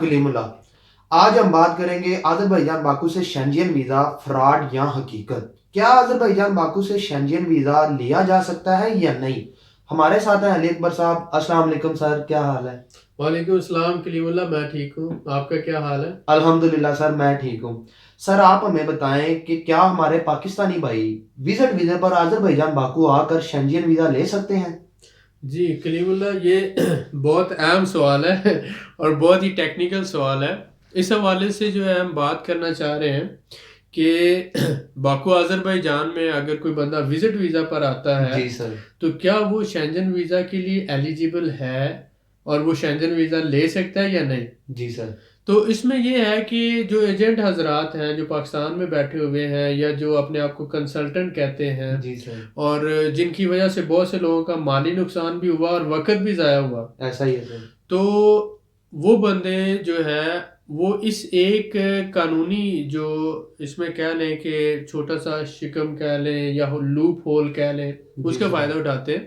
کلیم اللہ. آج ہم بات کریں گے آذربائیجان باکو سے شینجین ویزا فراڈ یا حقیقت. کیا آذربائیجان باکو سے شینجین ویزا لیا جا سکتا ہے یا نہیں؟ ہمارے ساتھ ہیں علی اکبر صاحب. السلام علیکم سر، کیا حال ہے؟ وعلیکم السلام کلیم اللہ، میں ٹھیک ہوں، آپ کا کیا حال ہے؟ الحمدللہ سر، میں ٹھیک ہوں. سر آپ ہمیں بتائیں کہ کیا ہمارے پاکستانی بھائی وزٹ ویزے پر آذربائیجان باکو آ کر شینجین ویزا لے سکتے ہیں؟ جی کلیم اللہ، یہ بہت اہم سوال ہے اور بہت ہی ٹیکنیکل سوال ہے. اس حوالے سے جو ہے ہم بات کرنا چاہ رہے ہیں کہ باکو آذربائیجان میں اگر کوئی بندہ وزٹ ویزا پر آتا ہے جی سر. تو کیا وہ شینجن ویزا کے لیے ایلیجیبل ہے اور وہ شینجن ویزا لے سکتا ہے یا نہیں؟ جی سر. تو اس میں یہ ہے کہ جو ایجنٹ حضرات ہیں جو پاکستان میں بیٹھے ہوئے ہیں یا جو اپنے آپ کو کنسلٹنٹ کہتے ہیں، جی سر. اور جن کی وجہ سے بہت سے لوگوں کا مالی نقصان بھی ہوا اور وقت بھی ضائع ہوا، ایسا ہی ہے سر. تو وہ بندے جو ہے وہ اس ایک قانونی جو اس میں کہہ لیں کہ چھوٹا سا شکم کہہ لیں یا لوپ ہول کہہ لیں، اس کا فائدہ اٹھاتے ہیں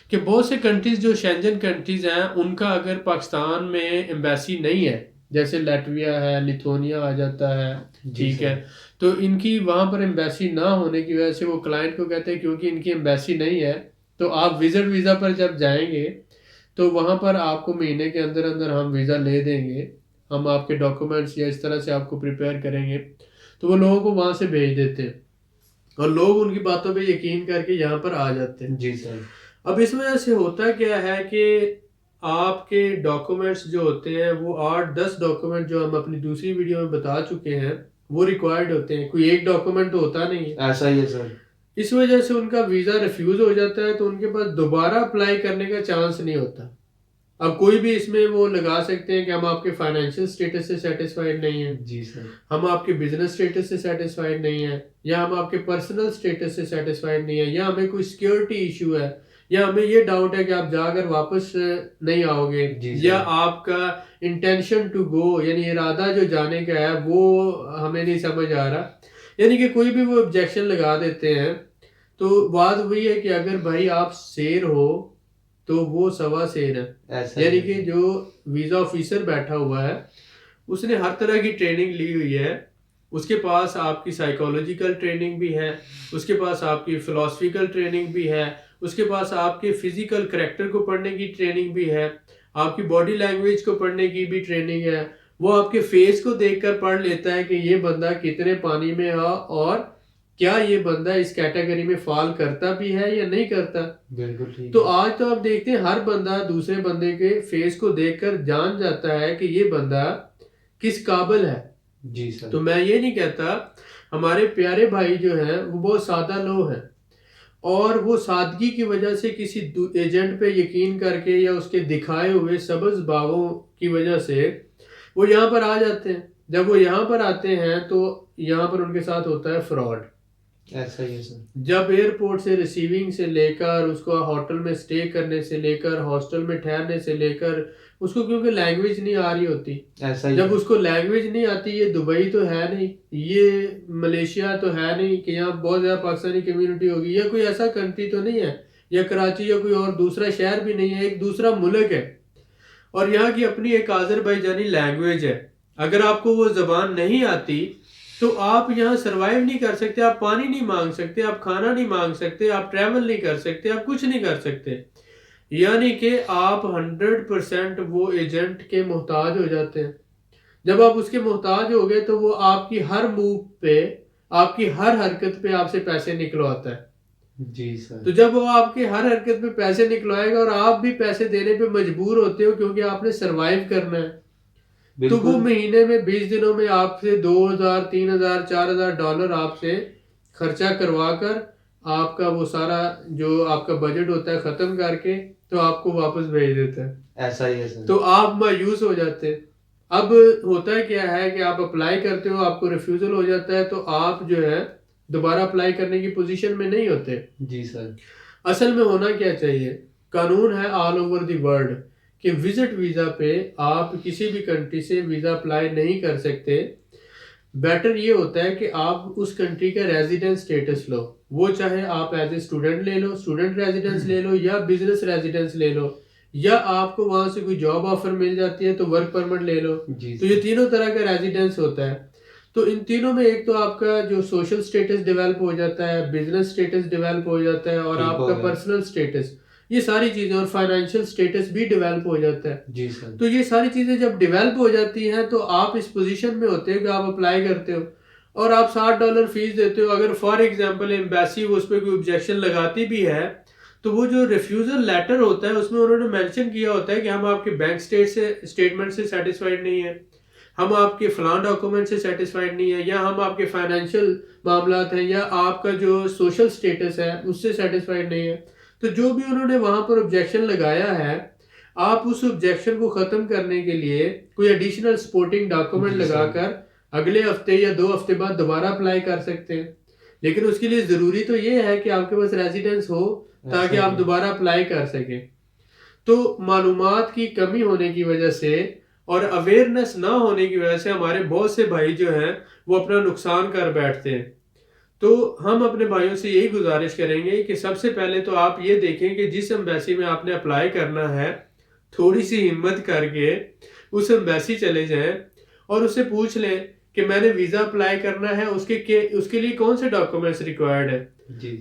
کہ بہت سے کنٹریز جو شینجن کنٹریز ہیں ان کا اگر پاکستان میں ایمبیسی نہیں ہے، جیسے لیٹویا ہے، لیتھونیا آ جاتا ہے، ٹھیک ہے، تو ان کی وہاں پر ایمبیسی نہ ہونے کی وجہ سے وہ کلائنٹ کو کہتے ہیں کیونکہ ان کی ایمبیسی نہیں ہے تو آپ وزٹ ویزا پر جب جائیں گے تو وہاں پر آپ کو مہینے کے اندر اندر ہم ویزا لے دیں گے، ہم آپ کے ڈاکومنٹس یا اس طرح سے آپ کو پریپیئر کریں گے. تو وہ لوگوں کو وہاں سے بھیج دیتے ہیں اور لوگ ان کی باتوں پہ یقین کر کے یہاں پر آ جاتے ہیں. جی سر. اب اس وجہ سے ہوتا کیا ہے کہ آپ کے ڈاکومنٹس جو ہوتے ہیں وہ 8-10 ڈاکومنٹ جو ہم اپنی دوسری ویڈیو میں بتا چکے ہیں وہ ریکوائرڈ ہوتے ہیں، کوئی ایک ڈاکومنٹ تو ہوتا نہیں ہے. ایسا ہی ہے سر. اس وجہ سے ان کا ویزا ریفیوز ہو جاتا ہے تو ان کے پاس دوبارہ اپلائی کرنے کا چانس نہیں ہوتا. اب کوئی بھی اس میں وہ لگا سکتے ہیں کہ ہم آپ کے فائنینشیل سٹیٹس سے سیٹسفائیڈ نہیں ہیں، جی سر. ہم آپ کے بزنس سٹیٹس سے سیٹسفائیڈ نہیں ہیں، یا ہم آپ کے پرسنل سٹیٹس سے سیٹسفائیڈ نہیں ہیں، یا ہمیں کوئی سیکیورٹی ایشو ہے، یا ہمیں یہ ڈاؤٹ ہے کہ آپ جا کر واپس نہیں آؤ گے، یا آپ کا انٹینشن ٹو گو یعنی ارادہ جو جانے کا ہے وہ ہمیں نہیں سمجھ آ رہا، یعنی کہ کوئی بھی وہ آبجیکشن لگا دیتے ہیں. تو بات وہی ہے کہ اگر بھائی آپ سیر ہو تو وہ سوا سیر ہے، یعنی کہ جو ویزا آفیسر بیٹھا ہوا ہے اس نے ہر طرح کی ٹریننگ لی ہوئی ہے، اس کے پاس آپ کی سائیکولوجیکل ٹریننگ بھی ہے، اس کے پاس آپ کی فلسفیکل ٹریننگ بھی ہے، اس کے پاس آپ کے فزیکل کریکٹر کو پڑھنے کی ٹریننگ بھی ہے، آپ کی باڈی لینگویج کو پڑھنے کی بھی ٹریننگ ہے. وہ آپ کے فیس کو دیکھ کر پڑھ لیتا ہے کہ یہ بندہ کتنے پانی میں ہے اور کیا یہ بندہ اس کیٹیگری میں فال کرتا بھی ہے یا نہیں کرتا. بالکل ٹھیک. تو آج تو آپ دیکھتے ہیں ہر بندہ دوسرے بندے کے فیس کو دیکھ کر جان جاتا ہے کہ یہ بندہ کس قابل ہے. جی سر. تو میں یہ نہیں کہتا، ہمارے پیارے بھائی جو ہیں وہ بہت سادہ لوگ ہیں اور وہ سادگی کی وجہ سے کسی ایجنٹ پہ یقین کر کے یا اس کے دکھائے ہوئے سبز باغوں کی وجہ سے وہ یہاں پر آ جاتے ہیں. جب وہ یہاں پر آتے ہیں تو یہاں پر ان کے ساتھ ہوتا ہے فراڈ. ایسا ہی ہے سر. جب ایئرپورٹ سے ریسیونگ سے لے کر اس کو ہوٹل میں سٹے کرنے سے لے کر ہاسٹل میں ٹھہرنے سے لے کر اس کو کیونکہ لینگویج نہیں آ رہی ہوتی، جب اس کو لینگویج نہیں آتی، یہ دبئی تو ہے نہیں، یہ ملیشیا تو ہے نہیں کہ یہاں بہت زیادہ پاکستانی کمیونٹی ہوگی، یا کوئی ایسا کنٹری تو نہیں ہے، یا کراچی یا کوئی اور دوسرا شہر بھی نہیں ہے، ایک دوسرا ملک ہے اور یہاں کی اپنی ایک آذربائیجانی لینگویج ہے. اگر آپ کو وہ زبان نہیں آتی تو آپ یہاں سروائیو نہیں کر سکتے، آپ پانی نہیں مانگ سکتے، آپ کھانا نہیں مانگ سکتے، آپ ٹریول نہیں کر سکتے، آپ کچھ نہیں کر سکتے. یعنی کہ آپ 100% وہ ایجنٹ کے محتاج ہو جاتے ہیں. جب آپ اس کے محتاج ہو گئے تو وہ آپ کی ہر موو پہ، آپ کی ہر حرکت پہ آپ سے پیسے نکلواتا ہے. جی سر. تو جب وہ آپ کی ہر حرکت پہ پیسے نکلوائے گا اور آپ بھی پیسے دینے پہ مجبور ہوتے ہو کیونکہ آپ نے سروائیو کرنا ہے، تو وہ مہینے میں 20 دنوں میں آپ سے $2,000 $3,000 $4,000 آپ سے خرچہ کروا کر آپ کا وہ سارا جو آپ کا بجٹ ہوتا ہے ختم کر کے تو آپ کو واپس بھیج دیتا ہے. ایسا ہی ہے سر. تو آپ مایوس ہو جاتے ہیں. اب ہوتا ہے کیا ہے کہ آپ اپلائی کرتے ہو، آپ کو ریفیوزل ہو جاتا ہے تو آپ جو ہے دوبارہ اپلائی کرنے کی پوزیشن میں نہیں ہوتے. جی سر. اصل میں ہونا کیا چاہیے، قانون ہے آل اوور دی ورلڈ کہ وزٹ ویزا پہ آپ کسی بھی کنٹری سے ویزا اپلائی نہیں کر سکتے. بیٹر یہ ہوتا ہے کہ آپ اس کنٹری کا ریزیڈنس سٹیٹس لو، وہ چاہے آپ ایز اے اسٹوڈنٹ لے لو، اسٹوڈنٹ ریزیڈنس لے لو، یا بزنس ریزیڈنس لے لو، یا آپ کو وہاں سے کوئی جاب آفر مل جاتی ہے تو ورک پرمٹ لے لو. جی تو یہ تینوں طرح کا ریزیڈنس ہوتا ہے. تو ان تینوں میں ایک تو آپ کا جو سوشل سٹیٹس ڈیولپ ہو جاتا ہے, بزنس سٹیٹس ڈیولپ ہو جاتا ہے, اور ٹھیک آپ ہو کا گیا. پرسنل سٹیٹس, یہ ساری چیزیں, اور فائنینشیل سٹیٹس بھی ڈیولپ ہو جاتا ہے. جی سر. تو یہ ساری چیزیں جب ڈیولپ ہو جاتی ہیں تو آپ اس پوزیشن میں ہوتے ہو کہ آپ اپلائی کرتے ہو اور آپ $60 فیس دیتے ہو. اگر فار ایگزامپل ایمبیسی اس پہ کوئی آبجیکشن لگاتی بھی ہے تو وہ جو ریفیوزل لیٹر ہوتا ہے اس میں انہوں نے مینشن کیا ہوتا ہے کہ ہم آپ کے بینک اسٹیٹمنٹ سے سیٹسفائیڈ نہیں ہیں, ہم آپ کے فلاں ڈاکومنٹ سے سیٹسفائیڈ نہیں ہیں, یا ہم آپ کے فائنینشیل معاملات ہیں, یا آپ کا جو سوشل سٹیٹس ہے اس سے سیٹسفائیڈ نہیں ہے. تو جو بھی انہوں نے وہاں پر آبجیکشن لگایا ہے, آپ اس آبجیکشن کو ختم کرنے کے لیے کوئی ایڈیشنل سپورٹنگ ڈاکومنٹ لگا کر اگلے ہفتے یا 2 ہفتے بعد دوبارہ اپلائی کر سکتے ہیں. لیکن اس کے لیے ضروری تو یہ ہے کہ آپ کے پاس ریزیڈنس ہو تاکہ آپ دوبارہ اپلائی کر سکیں. تو معلومات کی کمی ہونے کی وجہ سے اور اویئرنیس نہ ہونے کی وجہ سے ہمارے بہت سے بھائی جو ہیں وہ اپنا نقصان کر بیٹھتے ہیں. تو ہم اپنے بھائیوں سے یہی گزارش کریں گے کہ سب سے پہلے تو آپ یہ دیکھیں کہ جس ایمبیسی میں آپ نے اپلائی کرنا ہے تھوڑی سی ہمت کر کے اس ایمبیسی چلے جائیں اور اس سے پوچھ لیں کہ میں نے ویزا اپلائی کرنا ہے, اس کے لیے کون سے ڈاکومنٹس ریکوائرڈ ہے.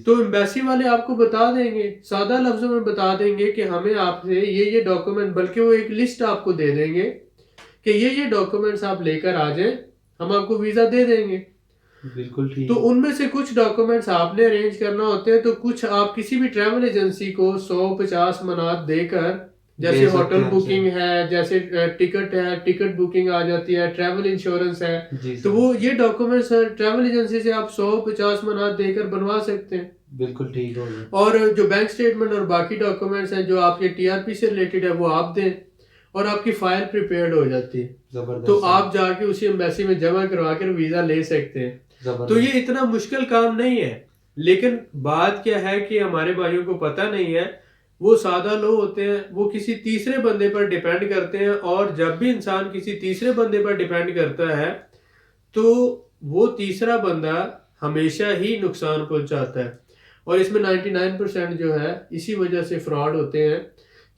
تو ایمبیسی والے آپ کو بتا دیں گے, سادہ لفظوں میں بتا دیں گے کہ ہمیں آپ سے یہ ڈاکومنٹ, بلکہ وہ ایک لسٹ آپ کو دے دیں گے کہ یہ ڈاکومنٹس آپ لے کر آ جائیں, ہم آپ کو ویزا دے دیں گے. بالکل ٹھیک. تو ان میں سے کچھ ڈاکومنٹس آپ نے ارینج کرنا ہوتے ہیں, تو کچھ آپ کسی بھی ٹریول ایجنسی کو 150 منات دے کر, جیسے ہوٹل بکنگ ہے, جیسے ٹکٹ ہے, ٹکٹ بکنگ آ جاتی ہے, ٹریول انشورنس ہے, تو وہ یہ ڈاکومنٹس ٹریول ایجنسی سے آپ 150 منات دے کر بنوا سکتے ہیں. بالکل ٹھیک ہو گیا. اور جو بینک سٹیٹمنٹ اور باقی ڈاکومنٹس ہیں جو آپ کے TRP سے ریلیٹڈ ہے وہ آپ دیں اور آپ کی فائل پریپیئرڈ ہو جاتی ہے. تو آپ جا کے اسی ایمبیسی میں جمع کروا کر ویزا لے سکتے ہیں. تو یہ اتنا مشکل کام نہیں ہے, لیکن بات کیا ہے کہ ہمارے بھائیوں کو پتہ نہیں ہے, وہ سادہ لوگ ہوتے ہیں, وہ کسی تیسرے بندے پر ڈیپینڈ کرتے ہیں, اور جب بھی انسان کسی تیسرے بندے پر ڈیپینڈ کرتا ہے تو وہ تیسرا بندہ ہمیشہ ہی نقصان پہنچاتا ہے. اور اس میں 99% جو ہے اسی وجہ سے فراڈ ہوتے ہیں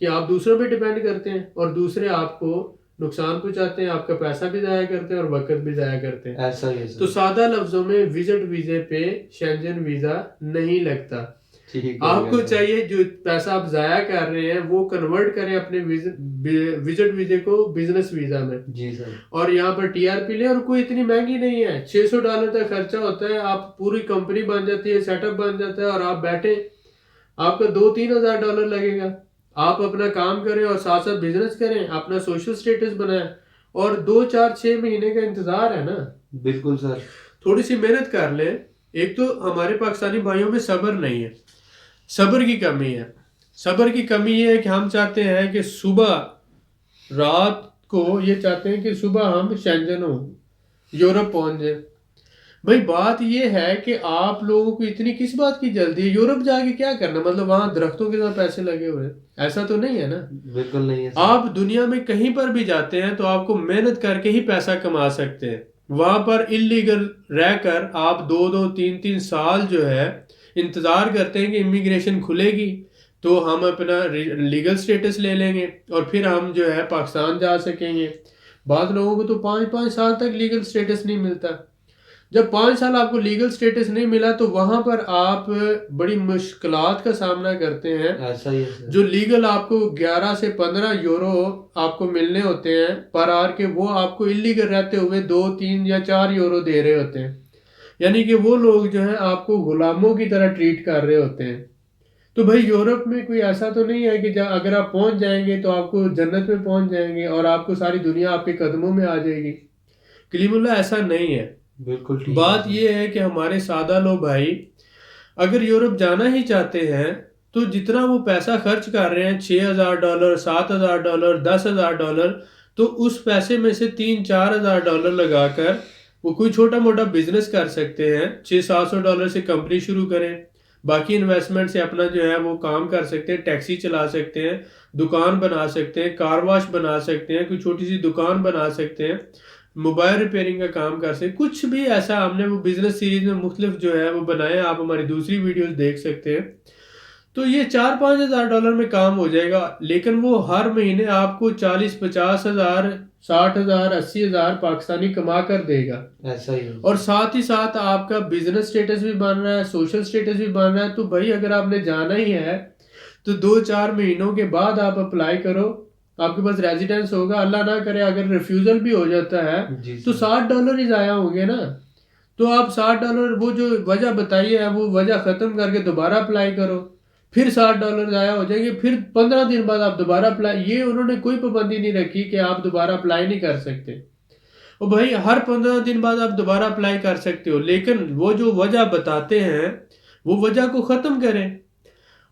کہ آپ دوسروں پہ ڈیپینڈ کرتے ہیں اور دوسرے آپ کو نقصان پہنچاتے ہیں, آپ کا پیسہ بھی ضائع کرتے ہیں اور وقت بھی ضائع کرتے ہیں. ایسا ہی ہے. تو سادہ لفظوں میں وزٹ ویزے پہ شینجن ویزا نہیں لگتا. آپ کو چاہیے جو پیسہ آپ ضائع کر رہے ہیں وہ کنورٹ کریں اپنے وزٹ ویزے کو بزنس ویزا میں. جی سر. اور یہاں پر TRP لیں, اور کوئی اتنی مہنگی نہیں ہے, $600 تک خرچہ ہوتا ہے, آپ پوری کمپنی بن جاتی ہے, سیٹ اپ بن جاتا ہے, اور آپ بیٹھے, آپ کا $2-3 ہزار لگے گا. آپ اپنا کام کریں اور ساتھ ساتھ بزنس کریں, اپنا سوشل سٹیٹس بنائیں, اور 2-4-6 مہینے کا انتظار ہے نا. بالکل سر. تھوڑی سی محنت کر لیں. ایک تو ہمارے پاکستانی بھائیوں میں صبر نہیں ہے, صبر کی کمی ہے. صبر کی کمی یہ ہے کہ ہم چاہتے ہیں کہ صبح رات کو یہ چاہتے ہیں کہ صبح ہم شینجن ہوں, یورپ پہنچ جائیں. بھائی بات یہ ہے کہ آپ لوگوں کو اتنی کس بات کی جلدی ہے؟ یورپ جا کے کیا کرنا, مطلب وہاں درختوں کے ساتھ پیسے لگے ہوئے, ایسا تو نہیں ہے نا. بالکل نہیں ہے. آپ دنیا میں کہیں پر بھی جاتے ہیں تو آپ کو محنت کر کے ہی پیسہ کما سکتے ہیں. وہاں پر انلیگل رہ کر آپ 2-3 سال جو ہے انتظار کرتے ہیں کہ امیگریشن کھلے گی تو ہم اپنا لیگل سٹیٹس لے لیں گے اور پھر ہم جو ہے پاکستان جا سکیں گے. بعض لوگوں کو تو 5 سال تک لیگل سٹیٹس نہیں ملتا. جب 5 سال آپ کو لیگل سٹیٹس نہیں ملا تو وہاں پر آپ بڑی مشکلات کا سامنا کرتے ہیں. ایسا ہی ہے. جو لیگل آپ کو 11 سے 15 یورو آپ کو ملنے ہوتے ہیں پر آر کے, وہ آپ کو انلیگل رہتے ہوئے 2-3 یا 4 یورو دے رہے ہوتے ہیں. یعنی کہ وہ لوگ جو ہیں آپ کو غلاموں کی طرح ٹریٹ کر رہے ہوتے ہیں. تو بھائی یورپ میں کوئی ایسا تو نہیں ہے کہ اگر آپ پہنچ جائیں گے تو آپ کو جنت میں پہنچ جائیں گے اور آپ کو ساری دنیا آپ کے قدموں میں آ جائے گی. کلیم اللہ ایسا نہیں ہے. بالکل. بات یہ ہے کہ ہمارے سادہ لوگ بھائی اگر یورپ جانا ہی چاہتے ہیں تو جتنا وہ پیسہ خرچ کر رہے ہیں $6,000 $7,000 $10,000, تو اس پیسے میں سے $3-4 ہزار لگا کر وہ کوئی چھوٹا موٹا بزنس کر سکتے ہیں. $600-700 سے کمپنی شروع کریں, باقی انویسٹمنٹ سے اپنا جو ہے وہ کام کر سکتے ہیں, ٹیکسی چلا سکتے ہیں, دکان بنا سکتے ہیں, کار واش بنا سکتے ہیں, کوئی چھوٹی سی دکان بنا سکتے ہیں, موبائل ریپیئرنگ کا کام کر سکتے, کچھ بھی ایسا ہم نے وہ بزنس سیریز میں مختلف جو ہے وہ بنائے, آپ ہماری دوسری ویڈیوز دیکھ سکتے ہیں. تو یہ 4-5 ہزار ڈالر میں کام ہو جائے گا، لیکن وہ ہر مہینے آپ کو 40-50 ہزار 60 ہزار 80 ہزار پاکستانی کما کر دے گا. ایسا ہی اور ساتھ ہی ساتھ آپ کا بزنس سٹیٹس بھی بن رہا ہے، سوشل سٹیٹس بھی بن رہا ہے. تو بھائی اگر آپ نے جانا ہی ہے تو 2-4 مہینوں کے بعد آپ اپلائی کرو، آپ کے پاس ریزیڈنس ہوگا. اللہ نہ کرے اگر ریفیوزل بھی ہو جاتا ہے جی تو $60 ہی ضائع ہوں گے نا. تو آپ $60 وہ جو وجہ بتائی ہے وہ وجہ ختم کر کے دوبارہ اپلائی کرو، پھر $60 ضائع ہو جائیں گے، پھر 15 دن بعد آپ دوبارہ اپلائی. یہ انہوں نے کوئی پابندی نہیں رکھی کہ آپ دوبارہ اپلائی نہیں کر سکتے. اور بھائی ہر 15 دن بعد آپ دوبارہ اپلائی کر سکتے ہو، لیکن وہ جو وجہ بتاتے ہیں وہ وجہ کو ختم کریں.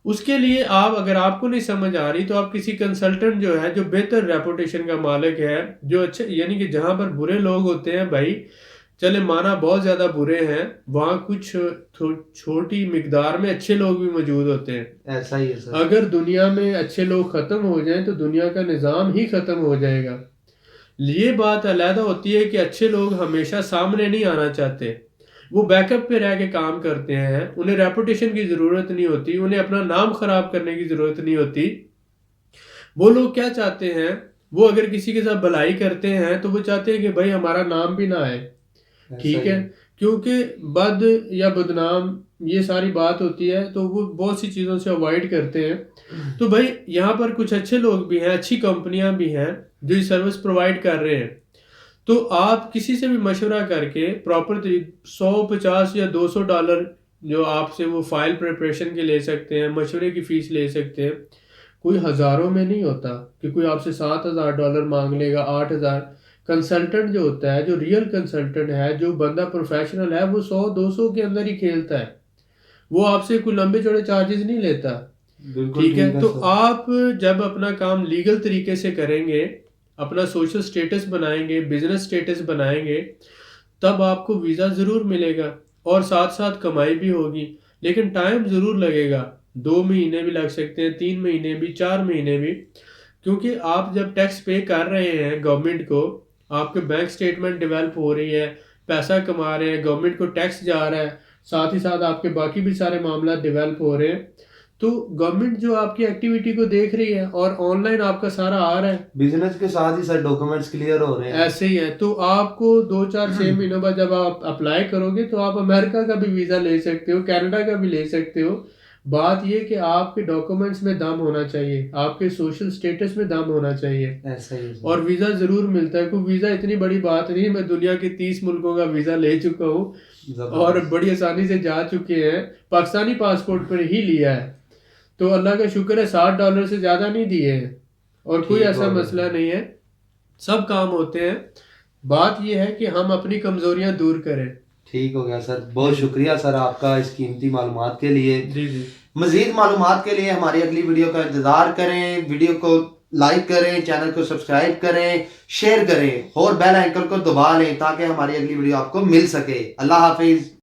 اس کے لیے آپ اگر آپ کو نہیں سمجھ آ رہی تو آپ کسی کنسلٹنٹ جو ہے جو بہتر ریپوٹیشن کا مالک ہے، جو اچھے یعنی کہ جہاں پر برے لوگ ہوتے ہیں بھائی چلے مانا بہت زیادہ برے ہیں، وہاں کچھ چھوٹی مقدار میں اچھے لوگ بھی موجود ہوتے ہیں. ایسا ہی ہے سر. اگر دنیا میں اچھے لوگ ختم ہو جائیں تو دنیا کا نظام ہی ختم ہو جائے گا. یہ بات علیحدہ ہوتی ہے کہ اچھے لوگ ہمیشہ سامنے نہیں آنا چاہتے، وہ بیک اپ پہ رہ کے کام کرتے ہیں، انہیں ریپوٹیشن کی ضرورت نہیں ہوتی، انہیں اپنا نام خراب کرنے کی ضرورت نہیں ہوتی. وہ لوگ کیا چاہتے ہیں، وہ اگر کسی کے ساتھ بھلائی کرتے ہیں تو وہ چاہتے ہیں کہ بھائی ہمارا نام بھی نہ آئے. ٹھیک ہے، کیونکہ بد یا بدنام یہ ساری بات ہوتی ہے تو وہ بہت سی چیزوں سے اوائڈ کرتے ہیں. تو بھائی یہاں پر کچھ اچھے لوگ بھی ہیں، اچھی کمپنیاں بھی ہیں جو یہ سروس پرووائڈ کر رہے ہیں. تو آپ کسی سے بھی مشورہ کر کے پراپر $100 یا $200 جو آپ سے وہ فائل پریپریشن کے لے سکتے ہیں، مشورے کی فیس لے سکتے ہیں. کوئی ہزاروں میں نہیں ہوتا کہ کوئی آپ سے $7,000 مانگ لے گا، 8,000. کنسلٹنٹ جو ہوتا ہے، جو ریئل کنسلٹنٹ ہے، جو بندہ پروفیشنل ہے، وہ 100-200 کے اندر ہی کھیلتا ہے، وہ آپ سے کوئی لمبے چوڑے چارجز نہیں لیتا. ٹھیک ہے، تو آپ جب اپنا کام لیگل طریقے سے کریں گے، اپنا سوشل سٹیٹس بنائیں گے، بزنس سٹیٹس بنائیں گے، تب آپ کو ویزا ضرور ملے گا اور ساتھ ساتھ کمائی بھی ہوگی. لیکن ٹائم ضرور لگے گا، 2 مہینے بھی لگ سکتے ہیں، 3 مہینے بھی، 4 مہینے بھی. کیونکہ آپ جب ٹیکس پے کر رہے ہیں گورنمنٹ کو، آپ کے بینک سٹیٹمنٹ ڈیولپ ہو رہی ہے، پیسہ کما رہے ہیں، گورنمنٹ کو ٹیکس جا رہا ہے، ساتھ ہی ساتھ آپ کے باقی بھی سارے معاملات ڈیولپ ہو رہے ہیں. تو گورنمنٹ جو آپ کی ایکٹیویٹی کو دیکھ رہی ہے اور آن لائن آپ کا سارا آ رہا ہے، بزنس کے ساتھ ہی سر ڈاکومنٹس کلیئر ہو رہے ہیں. ایسے ہی ہے. تو آپ کو 2-4-6 مہینوں بعد جب آپ اپلائی کرو گے تو آپ امریکہ کا بھی ویزا لے سکتے ہو، کینیڈا کا بھی لے سکتے ہو. بات یہ کہ آپ کے ڈاکومنٹس میں دم ہونا چاہیے، آپ کے سوشل سٹیٹس میں دم ہونا چاہیے. ایسا ہی ہے. اور ویزا ضرور ملتا ہے. کوئی ویزا اتنی بڑی بات نہیں، میں دنیا کے 30 ملکوں کا ویزا لے چکا ہوں اور بڑی آسانی سے جا چکے ہیں، پاکستانی پاسپورٹ پر ہی لیا ہے. تو اللہ کا شکر ہے $60 سے زیادہ نہیں دیے ہیں اور کوئی ایسا مسئلہ نہیں ہے، سب کام ہوتے ہیں. بات یہ ہے کہ ہم اپنی کمزوریاں دور کریں. ٹھیک ہو گیا سر، بہت شکریہ سر آپ کا اس قیمتی معلومات کے لیے. جی مزید معلومات کے لیے ہماری اگلی ویڈیو کا انتظار کریں. ویڈیو کو لائک کریں، چینل کو سبسکرائب کریں، شیئر کریں اور بیل آئیکن کو دبا لیں تاکہ ہماری اگلی ویڈیو آپ کو مل سکے. اللہ حافظ.